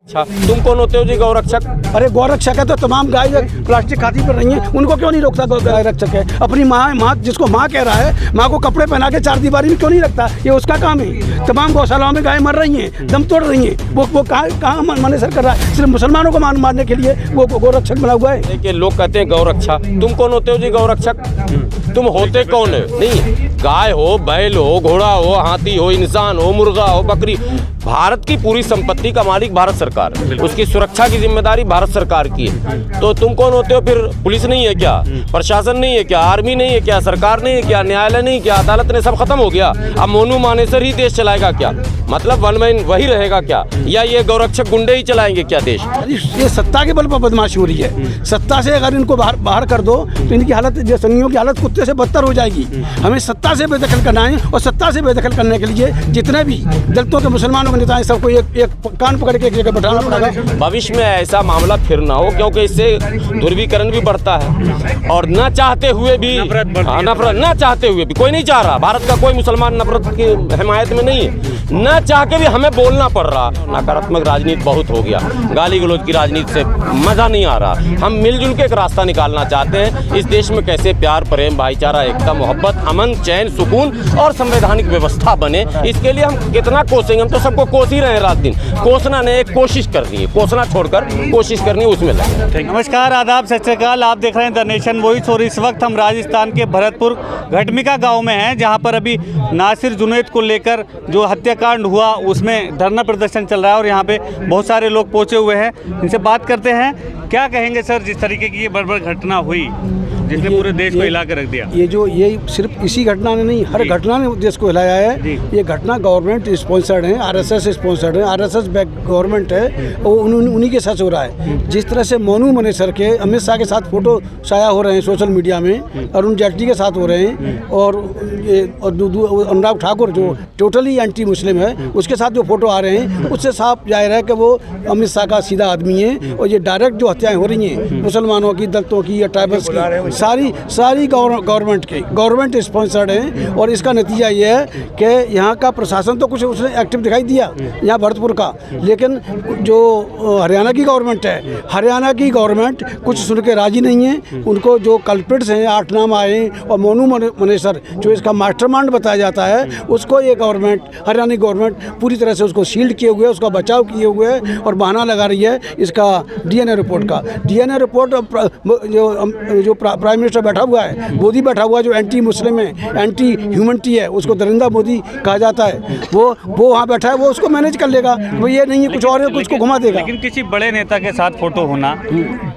अच्छा, तुम कौन होते हो जी गौरक्षक? अरे गौरक्षक है तो तमाम गाय प्लास्टिक खाती पर रही हैं, उनको क्यों नहीं रोकता? गाय रक्षक है। अपनी माँ जिसको माँ कह रहा है, माँ को कपड़े पहना के चार दीवारी में क्यों नहीं रखता? ये उसका काम है। तमाम गौशालाओं में गाय मर रही हैं, दम तोड़ रही हैं। वो कहाँ मनेसर कर रहा है? सिर्फ मुसलमानों को मारने के लिए वो गौरक्षक बना हुआ है। देखिए, लोग कहते हैं गौरक्षा, तुम कौन होते हो जी गौरक्षक? तुम होते कौन है? नहीं, गाय हो, बैल हो, घोड़ा हो, हाथी हो, इंसान हो, मुर्गा हो, बकरी, भारत की पूरी संपत्ति का मालिक भारत सरकार है। उसकी सुरक्षा की जिम्मेदारी भारत सरकार की है। तो तुम कौन होते हो फिर? पुलिस नहीं है क्या? प्रशासन नहीं है क्या? आर्मी नहीं है क्या? सरकार नहीं है क्या? न्यायालय नहीं क्या? अदालत ने सब खत्म हो गया? अब मोनू मानेसर ही देश चलाएगा क्या? मतलब वन मैन वही रहेगा क्या? या ये गौरक्षक गुंडे ही चलाएंगे क्या देश? ये सत्ता के बल पर बदमाशी हो रही है। सत्ता से अगर इनको बाहर कर दो तो इनकी हालत, संघियों की हालत कुत्ते से बदतर हो जाएगी। हमें सत्ता से बेदखल करना है, और सत्ता से बेदखल करने के लिए जितने भी दलितों के, मुसलमानों के नेता हैं, सबको एक कान पकड़ के एक जगह बैठाना पड़ेगा। भविष्य में ऐसा मामला फिर ना हो, क्योंकि इससे ध्रुवीकरण भी बढ़ता है और न चाहते हुए भी नफरत, न चाहते हुए भी, कोई नहीं चाह रहा, भारत का कोई मुसलमान नफरत की हिमायत में नहीं है, न चाह के भी हमें बोलना पड़ रहा। नकारात्मक राजनीति बहुत हो गया, गाली गलौज की राजनीति से मजा नहीं आ रहा। हम मिलजुल के एक रास्ता निकालना चाहते हैं। इस देश में कैसे प्यार, प्रेम, भाईचारा, एकता, मोहब्बत, अमन, चैन, सुकून और संवैधानिक व्यवस्था बने, इसके लिए हम कितना कोसेंगे। हम तो सबको कोस ही रहे हैं रात दिन। कोसना नहीं, एक कोशिश करनी है, कोसना छोड़कर कोशिश करनी है, उसमें लगे। नमस्कार, आदाब, सत श्री अकाल। आप देख रहे हैं द नेशन वॉइस और इस वक्त हम राजस्थान के भरतपुर घटमिका गांव में हैं, जहां पर अभी नासिर जुनैद को लेकर जो हत्याकांड हुआ उसमें धरना प्रदर्शन चल रहा है और यहां पे बहुत सारे लोग पहुंचे हुए हैं। इनसे बात करते हैं। क्या कहेंगे सर, जिस तरीके की ये बर्बर घटना हुई जिसने पूरे देश को हिला कर रख दिया? ये सिर्फ इसी घटना ने नहीं, हर घटना ने देश को हिलाया है। ये घटना गवर्नमेंट स्पॉन्सर्ड है, आरएसएस स्पॉन्सर्ड है, आरएसएस बैक गवर्नमेंट है, और उन्हीं के साथ हो रहा है। जिस तरह से मोनू मानेसर के अमित शाह के साथ फोटो शाया हो रहे हैं सोशल मीडिया में, अरुण जेटली के साथ हो रहे हैं, और अनुराग ठाकुर जो टोटली एंटी मुस्लिम है उसके साथ जो फोटो आ रहे हैं, उससे साफ जाहिर है कि वो अमित शाह का सीधा आदमी है। और ये डायरेक्ट जो हत्याएं हो रही हैं मुसलमानों की, दलितों की या ट्राइबल्स की, सारी गवर्नमेंट स्पॉन्सर्ड हैं। और इसका नतीजा ये है कि यहाँ का प्रशासन तो कुछ उसने एक्टिव दिखाई दिया यहाँ भरतपुर का, लेकिन जो हरियाणा की गवर्नमेंट है, हरियाणा की गवर्नमेंट कुछ सुन के राजी नहीं है। उनको जो कल्प्रिट्स हैं, 8 नाम आए, और मोनू मानेसर जो इसका मास्टरमाइंड बताया जाता है, उसको ये गवर्नमेंट, हरियाणा गवर्नमेंट पूरी तरह से उसको शील्ड किए हुए है, उसका बचाव किए हुए है, और बहाना लगा रही है इसका डीएनए रिपोर्ट का। डीएनए रिपोर्ट जो प्राइम मिनिस्टर बैठा हुआ है, मोदी बैठा हुआ है, जो एंटी मुस्लिम है, एंटी ह्यूमनिटी है, उसको दरिंदा मोदी कहा जाता है, वो वहाँ बैठा है, वो उसको मैनेज कर लेगा। वो ये नहीं है कुछ और है, कुछ को घुमा देगा। लेकिन किसी बड़े नेता के साथ फोटो होना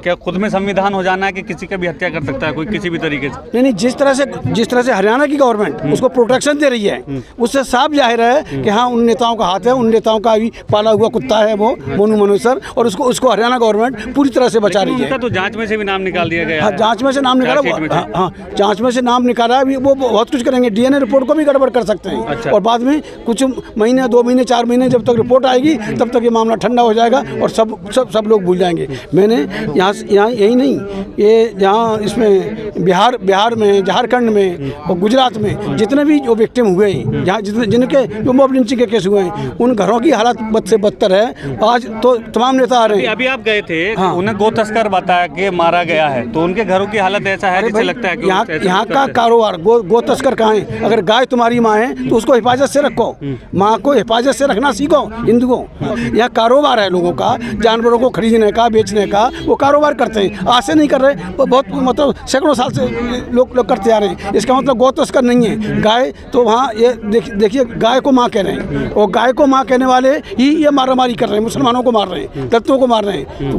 क्या खुद में संविधान हो जाना है कि किसी का भी हत्या कर सकता है कोई किसी भी तरीके से? नहीं, जिस तरह से हरियाणा की गवर्नमेंट उसको प्रोटेक्शन दे रही है, उससे साफ जाहिर है कि हाँ, उन नेताओं का हाथ है, उन नेताओं का भी पाला हुआ कुत्ता है वो मोनू मानेसर, और उसको हरियाणा गवर्नमेंट पूरी तरह से बचा रही है। तो जांच में से भी नाम निकाल दिया गया। हाँ, जांच में से नाम निकाला, हाँ, जांच में से नाम निकाला है। वो बहुत कुछ करेंगे, डीएनए रिपोर्ट को भी गड़बड़ कर सकते हैं। अच्छा। और बाद में कुछ महीने, 2 महीने, 4 महीने जब तक रिपोर्ट आएगी तब तक ये मामला ठंडा हो जाएगा और सब लोग भूल जाएंगे। मैंने यहाँ यही नहीं, ये यहाँ इसमें बिहार में, झारखंड में और गुजरात में जितने भी जो विक्टिम हुए हैं, जहाँ जिनके जो मॉब लिंचिंग के केस हुए हैं, उन घरों की हालत बद से बदतर है। आज तो तमाम नेता आ रहे हैं। अभी आप गए थे, हाँ। उन्हें गो तस्कर बताया कि मारा गया है, तो उनके घरों की हालत ऐसा है जिससे लगता है कि यहाँ का कारोबार गो तस्कर कहाँ है? अगर गाय तुम्हारी माँ है तो उसको हिफाजत से रखो, माँ को हिफाजत से रखना सीखो हिंदुओं। यहाँ कारोबार है लोगों का, जानवरों को खरीदने का, बेचने का, वो कारोबार करते हैं। आज से नहीं कर रहे, बहुत मतलब सैकड़ों साल से लोग करते आ रहे हैं। इसका मतलब गो तस्कर नहीं है। गाय तो वहाँ ये देखिए, गाय को माँ कह रहे हैं, और गाय को माँ कहने वाले ही ये मारामारी कर रहे हैं, मुसलमानों को मार रहे हैं, दलितों को मार रहे हैं। तो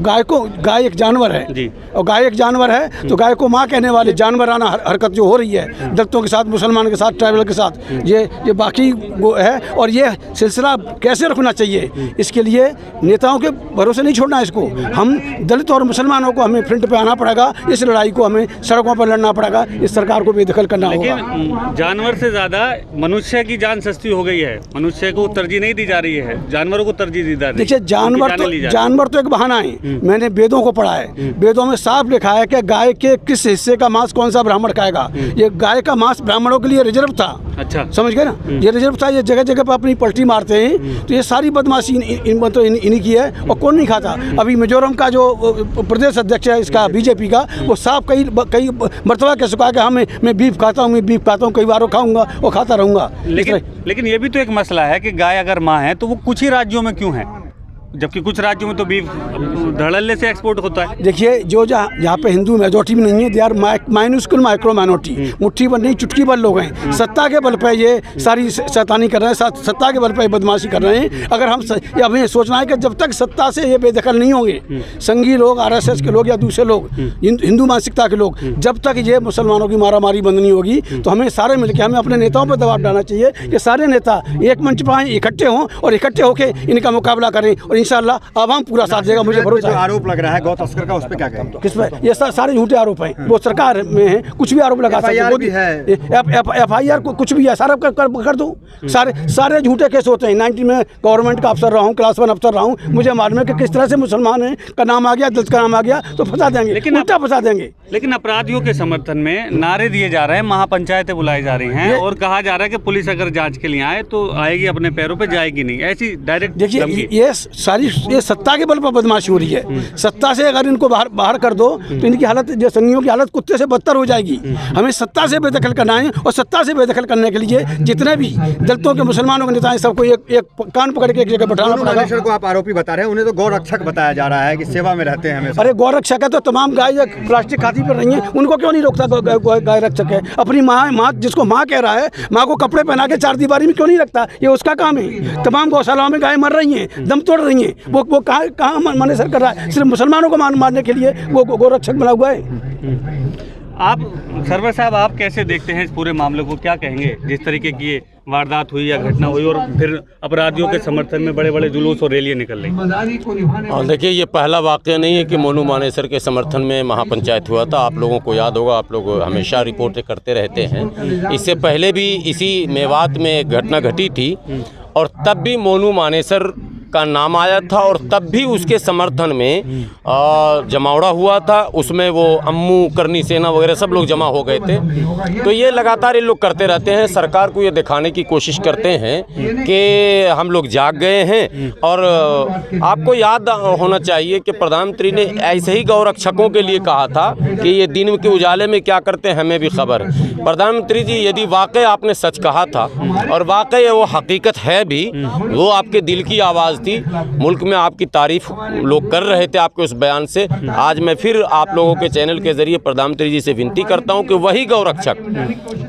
गाय एक जानवर है, और गाय एक जानवर है, तो गाय को माँ कहने वाले जानवराना हरकत जो हो रही है दलितों के साथ, मुसलमान के साथ, ट्राइबल के साथ, ये बाकी है। और ये सिलसिला कैसे रखना चाहिए, इसके लिए नेताओं के भरोसे नहीं छोड़ना है इसको। हम दलित और मुसलमान मुसलमानों को हमें फ्रंट पे आना पड़ेगा, इस लड़ाई को हमें सड़कों पर लड़ना पड़ेगा, इस सरकार को बेदखल करना होगा। लेकिन जानवर से ज़्यादा मनुष्य की जान सस्ती हो गई है, मनुष्य को तरजीह नहीं दी जा रही है, जानवरों को तरजीह दी जा रही है। देखिए जानवर तो एक बहाना है। मैंने वेदों को पढ़ा है, वेदों में साफ लिखा है कि गाय के किस हिस्से का मांस कौन सा ब्राह्मण खाएगा। ये गाय का मांस ब्राह्मणों के लिए रिजर्व था। अच्छा, समझ गए ना, ये रिजर्व था। ये जगह जगह पर अपनी पलटी मारते हैं। तो ये सारी बदमाशी इन्हीं की है और कौन नहीं खाता। अभी मिजोरम का जो प्रदेश अध्यक्ष है इसका बीजेपी का, वो साफ कई मरतबा कह चुका है कि मैं बीफ खाता हूँ, कई बार खाऊंगा और खाता रहूँगा। लेकिन ये भी तो एक मसला है कि गाय अगर माँ है तो वो कुछ ही राज्यों में क्यों है, जबकि कुछ राज्यों में तो बीफ धड़ल्ले से एक्सपोर्ट होता है। देखिए जो यहाँ पे हिंदू मेजोरिटी भी नहीं है, दे आर माइन्यूस्कुल माइक्रो माइनॉरिटी, मुट्ठी भर नहीं चुटकी भर लोग हैं। सत्ता के बल पे ये सारी शैतानी कर रहे हैं, सत्ता के बल पे बदमाशी कर रहे हैं। अगर हमें सोचना है कि जब तक सत्ता से ये बेदखल नहीं होंगे, संघी लोग, RSS के लोग या दूसरे लोग, हिंदू मानसिकता के लोग, जब तक ये मुसलमानों की मारामारी बंद नहीं होगी, तो हमें सारे मिलकर हमें अपने नेताओं पर दबाव डालना चाहिए कि सारे नेता एक मंच पर आए, इकट्ठे हों और इकट्ठे होकर इनका मुकाबला करें और इंशाल्लाह अब हम पूरा साथ देगा। मुझे भरोसा है। आरोप लग रहा है गौ तस्कर का, उस पर क्या कहेंगे? किस पे? ये सारे झूठे आरोप हैं। वो सरकार में है, कुछ भी आरोप लगा सकते हैं। FIR कुछ भी है, सारा कर दो। सारे झूठे केस होते हैं। 90 में गवर्नमेंट का अफसर रहा हूँ, क्लास 1 अफसर रहा हूँ, मुझे मालूम है कि किस तरह से मुसलमान है का नाम आ गया, दलित का नाम आ गया तो फंसा देंगे, उल्टा फंसा देंगे। लेकिन अपराधियों के समर्थन में नारे दिए जा रहे हैं, महापंचायतें बुलाई जा रही हैं और कहा जा रहा है कि पुलिस अगर जांच के लिए आए तो आएगी, अपने पैरों पे जाएगी नहीं, ऐसी डायरेक्ट। देखिए ये सत्ता के बल पर बदमाशी हो रही है। सत्ता से अगर इनको बाहर कर दो तो इनकी हालत, जो संघियों की हालत कुत्ते से बदतर हो जाएगी। हमें सत्ता से बेदखल करना है और सत्ता से बेदखल करने के लिए जितने भी दलितों के, मुसलमानों के नेता हैं, सबको एक कान पकड़ के एक जगह बैठाना पड़ेगा। को आप आरोपी बता रहे हैं, उन्हें तो गौरक्षक बताया जा रहा है कि सेवा में रहते हैं हमेशा। अरे गौरक्षक है तो तमाम गाय प्लास्टिक खाती पर रही है, उनको क्यों नहीं रोकता? गाय रक्षक है। अपनी माँ जिसको माँ कह रहा है, माँ को कपड़े पहना के चार दीवारी में क्यों नहीं रखता? ये उसका काम है। तमाम गौशालाओं में गाय मर रही हैं, दम तोड़ रही हैं, वो कहाँ मनेसर कर रहा है? सिर्फ मुसलमानों को मारने के लिए वो गोरक्षक बना हुआ है। आप सरवर साहब, आप कैसे देखते हैं इस पूरे मामले को? क्या कहेंगे जिस तरीके की ये वारदात हुई या घटना हुई और फिर अपराधियों के समर्थन में बड़े बड़े जुलूस और रैलियां निकल रही? और देखिए, ये पहला वाक़या नहीं है कि मोनू मानेसर के समर्थन में महापंचायत हुआ था। आप लोगों को याद होगा, आप लोग हमेशा रिपोर्टें करते रहते हैं। इससे पहले भी इसी मेवात में एक घटना घटी थी और तब भी मोनू मानेसर का नाम आया था और तब भी उसके समर्थन में जमावड़ा हुआ था। उसमें वो अम्मू, करनी सेना वगैरह सब लोग जमा हो गए थे। तो ये लगातार ये लोग करते रहते हैं, सरकार को ये दिखाने की कोशिश करते हैं कि हम लोग जाग गए हैं। और आपको याद होना चाहिए कि प्रधानमंत्री ने ऐसे ही गौरक्षकों के लिए कहा था कि ये दिन के उजाले में क्या करते हैं हमें भी खबर। प्रधानमंत्री जी, यदि वाकई आपने सच कहा था और वाकई वो हकीकत है भी, वो आपके दिल की आवाज़ थी, मुल्क में आपकी तारीफ लोग कर रहे थे आपके उस बयान से। आज मैं फिर आप लोगों के चैनल के जरिए प्रधानमंत्री जी से विनती करता हूं कि वही गौरक्षक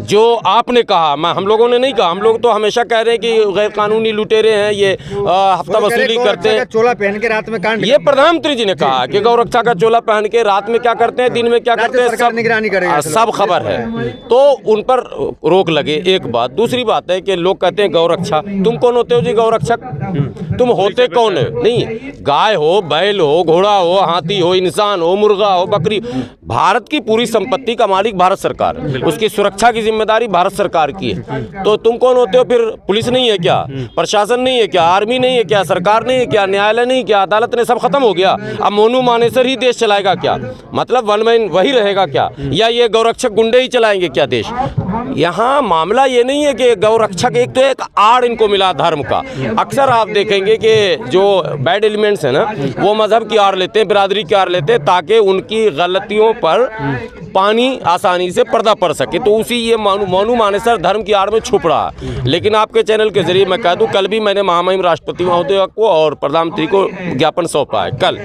जो आपने कहा, हम लोगों ने नहीं कहा, हम लोग तो हमेशा कह रहे हैं कि गैर कानूनी लुटेरे हैं, ये हफ्ता वसूली करते हैं, चोला पहन के रात में कांड। ये प्रधानमंत्री जी ने कहा कि गौरक्षा का चोला पहन के रात में क्या करते हैं, दिन में क्या करते हैं, सब निगरानी करेगा, सब खबर है। तो उन पर रोक लगे, एक बात। दूसरी बात है कि लोग कहते हैं गौरक्षा, तुम कौन होते हो जी गौरक्षक? तुम होते कौन है? नहीं, गाय हो, बैल हो, घोड़ा हो, हाथी हो, इंसान हो, मुर्गा हो, बकरी, भारत की पूरी संपत्ति का मालिक भारत सरकार है, उसकी सुरक्षा की जिम्मेदारी भारत सरकार की है। तो तुम कौन होते हो फिर? पुलिस नहीं है क्या? प्रशासन नहीं है क्या? आर्मी नहीं है क्या? सरकार नहीं है क्या? न्यायालय नहीं क्या? अदालत ने सब खत्म हो गया? अब मोनू मानेसर ही देश चलाएगा क्या? मतलब वन मैन वही रहेगा क्या? या ये गौरक्षक गुंडे ही चलाएंगे क्या देश? यहाँ मामला ये नहीं है कि गौरक्षक, एक तो एक आड़ इनको मिला धर्म का। अक्सर आप देखेंगे कि जो बैड एलिमेंट्स हैं ना, वो मजहब की आड़ लेते हैं, बिरादरी की आड़ लेते हैं, ताकि उनकी गलतियों पर पानी आसानी से पर्दा पड़ सके। तो उसी ये मोनू मानेसर धर्म की आड़ में छुप रहा है। लेकिन आपके चैनल के जरिए मैं कह दूं, कल भी मैंने महामहिम राष्ट्रपति महोदय को और प्रधानमंत्री को ज्ञापन सौंपा है कल,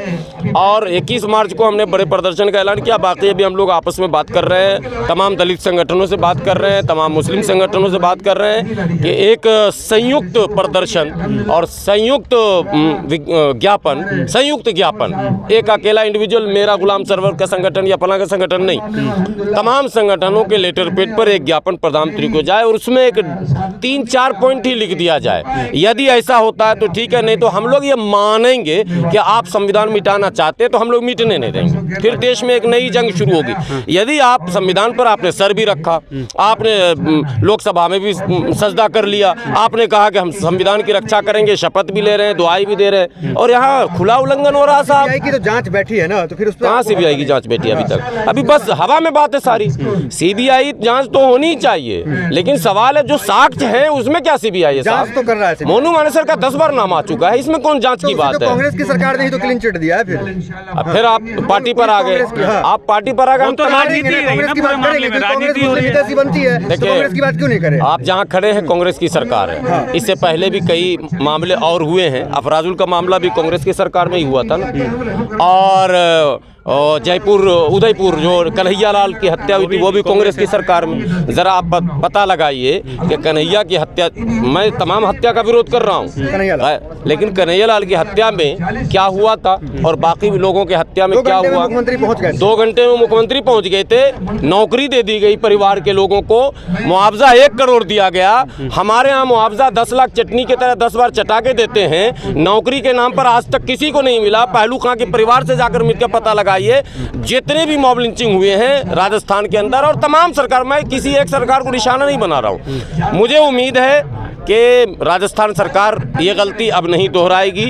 और 21 मार्च को हमने बड़े प्रदर्शन का ऐलान किया। बाकी अभी हम लोग आपस में बात कर रहे हैं, तमाम दलित संगठनों से बात कर रहे हैं, तमाम मुस्लिम संगठनों से बात कर रहे हैं कि एक संयुक्त प्रदर्शन और संयुक्त संयुक्त ज्ञापन, एक अकेला इंडिविजुअल मेरा गुलाम सरवर का संगठन या फलां का संगठन नहीं, तमाम संगठनों के लेटर पेड पर एक ज्ञापन प्रधानमंत्री को जाए और उसमें एक 3-4 पॉइंट ही लिख दिया जाए। यदि ऐसा होता है तो ठीक है, नहीं तो हम लोग ये मानेंगे कि आप संविधान मिटाना चाहते हैं तो हम लोग मिटने नहीं देंगे। फिर देश में एक नई जंग शुरू होगी। यदि आप संविधान पर आपने सर भी रखा, आपने लोकसभा में भी सजदा कर लिया, आपने कहा कि हम संविधान की रक्षा करेंगे, शपथ भी ले रहे हैं, दुआई भी दे रहे हैं, और यहाँ खुला उल्लंघन हो रहा साहब। सीबीआई की तो जांच बैठी है ना, तो फिर उस पर कहाँ सीबीआई की जांच बैठी अभी तक? अभी बस हवा में बात है सारी। सीबीआई जांच तो होनी चाहिए, लेकिन सवाल है जो साक्ष्य है उसमें क्या सीबीआई है? जांच तो कर रहा है। मोनू मानेसर का 10 बार नाम आ चुका है, इसमें कौन जांच की बात है? कांग्रेस की सरकार ने ही तो क्लीन चिट दिया है। फिर आप पार्टी पर आ गए, आप पार्टी पर आ गए। हम तो कांग्रेस की बात करेंगे, कांग्रेस बनती है, कांग्रेस की बात क्यों नहीं करें? आप जहाँ खड़े हैं कांग्रेस की सरकार है। इससे पहले भी कई मामले और हुए हैं। अफराजुल का मामला भी कांग्रेस की सरकार में ही हुआ था ना, और जयपुर उदयपुर जो कन्हैया लाल की हत्या हुई थी वो भी कांग्रेस की सरकार में। ज़रा आप पता लगाइए कि कन्हैया की हत्या, मैं तमाम हत्या का विरोध कर रहा हूँ, लेकिन कन्हैया लाल की हत्या में क्या हुआ था और बाकी लोगों की हत्या में क्या हुआ? मुख्यमंत्री पहुंच गए, 2 घंटे में मुख्यमंत्री पहुंच गए थे, नौकरी दे दी गई परिवार के लोगों को, मुआवजा 1 करोड़ दिया गया। हमारे यहाँ मुआवजा 10 लाख चटनी की तरह 10 बार चटा के देते हैं, नौकरी के नाम पर आज तक किसी को नहीं मिला। पहलू खां के परिवार से जाकर मिलकर पता लगा, जितने भी मॉब लिंचिंग हुए हैं राजस्थान के अंदर और तमाम सरकार, मैं किसी एक सरकार को निशाना नहीं बना रहा हूं, मुझे उम्मीद है कि राजस्थान सरकार ये गलती अब नहीं दोहराएगी।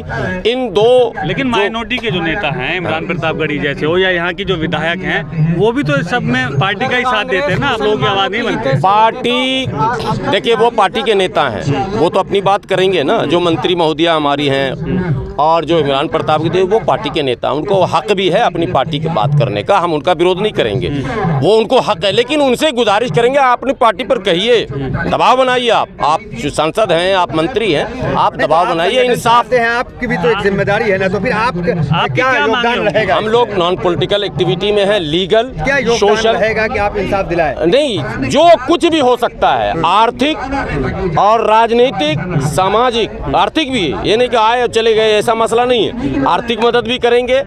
इन दो लेकिन माइनॉरिटी के जो नेता हैं, इमरान प्रतापगढ़ी जैसे हो या यहाँ की जो विधायक हैं, वो भी तो इस सब में पार्टी का ही साथ देते हैं ना, आप लोगों की आवाज़ नहीं बनती। पार्टी, देखिए वो पार्टी के नेता हैं, वो तो अपनी बात करेंगे ना। जो मंत्री महोदया हमारी हैं और जो इमरान प्रतापगढ़ी, वो पार्टी के नेता, उनको हक भी है अपनी पार्टी की बात करने का, हम उनका विरोध नहीं करेंगे, वो उनको हक है। लेकिन उनसे गुजारिश करेंगे, आप अपनी पार्टी पर कहिए, दबाव बनाइए। आप सांसद हैं, आप मंत्री हैं, आप दबाव बनाइए, इंसाफ हैं, आपकी भी तो एक जिम्मेदारी है ना, तो फिर आप क्या योगदान रहेगा? हम लोग नॉन पॉलिटिकल एक्टिविटी में है, लीगल सोशल रहेगा कि आप इंसाफ दिलाएं? नहीं, जो कुछ भी हो सकता है, आर्थिक और राजनीतिक, सामाजिक, आर्थिक भी, ये नहीं कि आए और चले गए, ऐसा मसला नहीं है। आर्थिक मदद भी करेंगे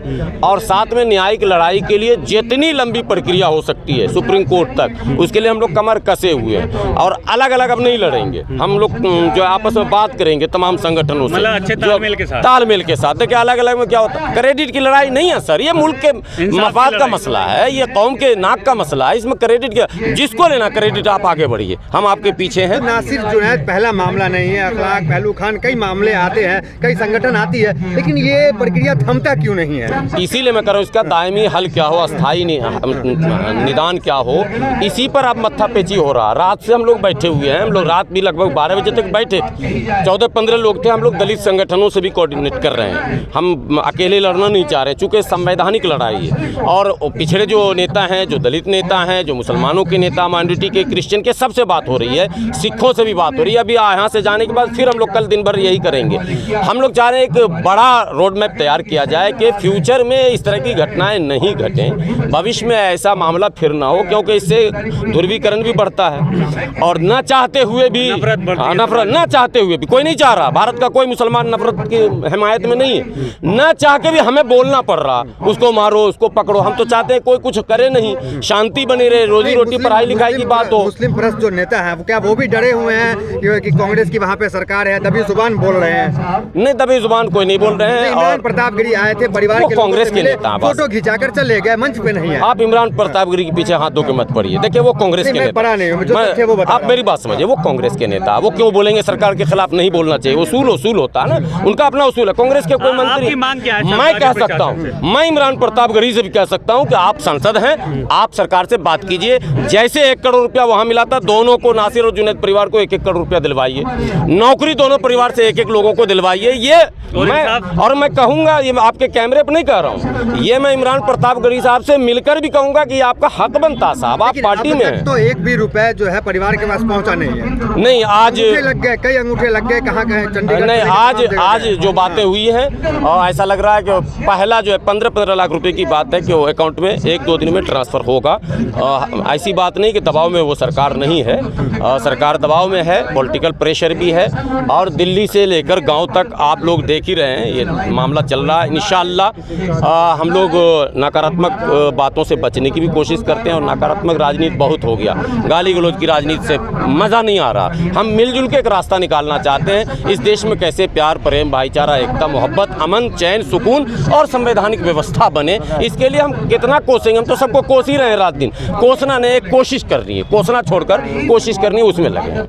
और साथ में न्यायिक लड़ाई के लिए जितनी लंबी प्रक्रिया हो सकती है सुप्रीम कोर्ट तक, उसके लिए हम लोग कमर कसे हुए हैं। और अलग अलग अब नहीं लड़ेंगे, हम लोग जो आपस में बात करेंगे तमाम संगठनों से, अच्छे तालमेल के साथ। देखिए अलग अलग में क्या होता है, क्रेडिट की लड़ाई नहीं है सर, ये मुल्क के मफाद का मसला है, ये कौम के नाक का मसला है, इसमें क्रेडिट क्या, जिसको लेना क्रेडिट आप आगे बढ़िए, हम आपके पीछे हैं। नासिर जुनैद पहला मामला नहीं है, अखलाक, पहलू खान, कई मामले आते हैं, कई संगठन आती है, लेकिन ये प्रक्रिया थमता क्यों नहीं है? इसीलिए मैं कह रहा हूँ, इसका दायमी हल क्या हो, अस्थायी निदान क्या हो, इसी पर अब मत्था पेची हो रहा। रात से हम लोग बैठे हुए हैं, हम लोग रात भी लगभग 12 बजे तक बैठे, 14-15 लोग थे। हम लोग दलित संगठनों से भी कोऑर्डिनेट कर रहे हैं, हम अकेले लड़ना नहीं चाह रहे, चूँकि संवैधानिक लड़ाई है। और पिछड़े जो नेता हैं, जो दलित नेता हैं, जो मुसलमानों के नेता, माइनॉरिटी के, क्रिश्चियन के, सबसे बात हो रही है, सिखों से भी बात हो रही है। अभी यहाँ से जाने के बाद फिर हम लोग कल दिन भर यही करेंगे। हम लोग चाह रहे हैं एक बड़ा रोड मैप तैयार किया जाए कि फ्यूचर में इस तरह की घटनाएं नहीं घटें, भविष्य में ऐसा मामला फिर ना हो, क्योंकि इससे ध्रुवीकरण भी बढ़ता है और न चाहते हुए भी नफरत, न चाहते हुए भी, कोई नहीं चाह रहा, भारत का कोई मुसलमान नफरत की हिमायत में नहीं है, न चाह के भी हमें बोलना पड़ रहा, उसको मारो, उसको पकड़ो। हम तो चाहते हैं कोई कुछ करे नहीं, शांति बनी रहे, रोजी रोटी, पढ़ाई लिखाई की बात हो। मुस्लिम परस्त जो नेता है, क्या वो भी डरे हुए हैं कि कांग्रेस की वहाँ पे सरकार है, दबी जुबान बोल रहे हैं? नहीं, दबी जुबान कोई नहीं बोल रहे हैं। इमरान प्रतापगढ़ी आए थे, परिवार के कांग्रेस के नेता, फोटो खिंचाकर चले गए, मंच पे नहीं है। आप इमरान प्रतापगढ़ी के पीछे हाथ धो के मत पड़िए। देखिए वो कांग्रेस के नेता, आप मेरी बात समझिए, वो कांग्रेस के नेता, वो क्यों बोलेंगे सरकार के खिलाफ? नहीं बोलना चाहिए, उसूल होता है ना, उनका अपना उसूल है। कांग्रेस के कोई मंत्री, मैं कह सकता हूँ, मैं इमरान प्रतापगढ़ी से भी कह सकता हूँ कि आप सांसद हैं, आप सरकार से बात कीजिए। जैसे 1 करोड़ रुपया वहाँ मिला था, दोनों को, नासिर और जुनैद परिवार को 1-1 करोड़ रुपया दिलवाइए, नौकरी दोनों परिवार से 1-1 लोगों को दिलवाइए। ये मैं कहूँगा, ये आपके कैमरे पर नहीं कह रहा हूँ, ये मैं इमरान प्रतापगढ़ी साहब से मिलकर भी कहूँगा कि आपका हक बनता साहब, आप पार्टी में हैं। तो 1 भी रुपए जो है परिवार के पास पहुँचा नहीं है। नहीं, आज लग गए, कई अंगूठे लग गए, कहाँ कहाँ चंडीगढ़ नहीं, में आज तमाम जगह आज गए। जो बातें हुई हैं और ऐसा लग रहा है कि पहला जो है 15-15 लाख रुपए की बात है कि वो अकाउंट में 1-2 दिन में ट्रांसफ़र होगा। ऐसी बात नहीं कि दबाव में वो सरकार नहीं है, सरकार दबाव में है, पॉलिटिकल प्रेशर भी है और दिल्ली से लेकर गांव तक आप लोग देख ही रहे हैं ये मामला चल रहा है। इंशाअल्लाह हम लोग नकारात्मक बातों से बचने की भी कोशिश करते हैं और नकारात्मक राजनीति बहुत हो गया, गाली गलौज की राजनीति से मज़ा नहीं आ रहा। हम मिलजुल के एक रास्ता निकालना चाहते हैं। इस देश में कैसे प्यार, प्रेम, भाईचारा, एकता, मोहब्बत, अमन, चैन, सुकून और संवैधानिक व्यवस्था बने, इसके लिए हम कितना कोसेंगे। हम तो सबको कोस ही रहे हैं, रात दिन कोसना नहीं, एक कोशिश करनी है, कोसना छोड़कर कोशिश करनी है, उसमें लगे।